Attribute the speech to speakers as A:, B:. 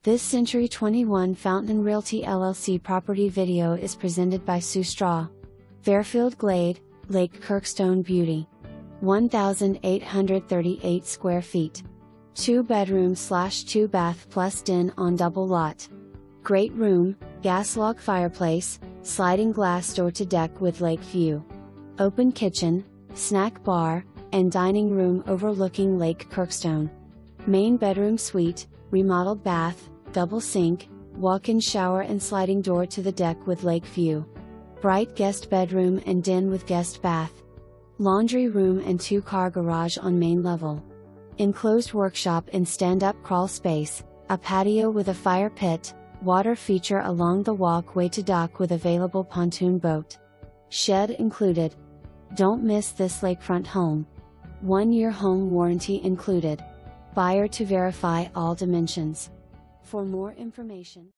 A: This Century 21 Fountain Realty LLC property video is presented by Sue Straw. Fairfield Glade, Lake Kirkstone Beauty. 1,838 square feet. 2 bedroom/2 bath plus den on double lot. Great room, gas log fireplace, sliding glass door to deck with lake view. Open kitchen, snack bar, and dining room overlooking Lake Kirkstone. Main bedroom suite, remodeled bath, double sink, walk-in shower and sliding door to the deck with lake view. Bright guest bedroom and den with guest bath. Laundry room and 2-car garage on main level. Enclosed workshop and stand-up crawl space, a patio with a fire pit, water feature along the walkway to dock with available pontoon boat. Shed included. Don't miss this lakefront home. 1-year home warranty included. Buyer to verify all dimensions. For more information,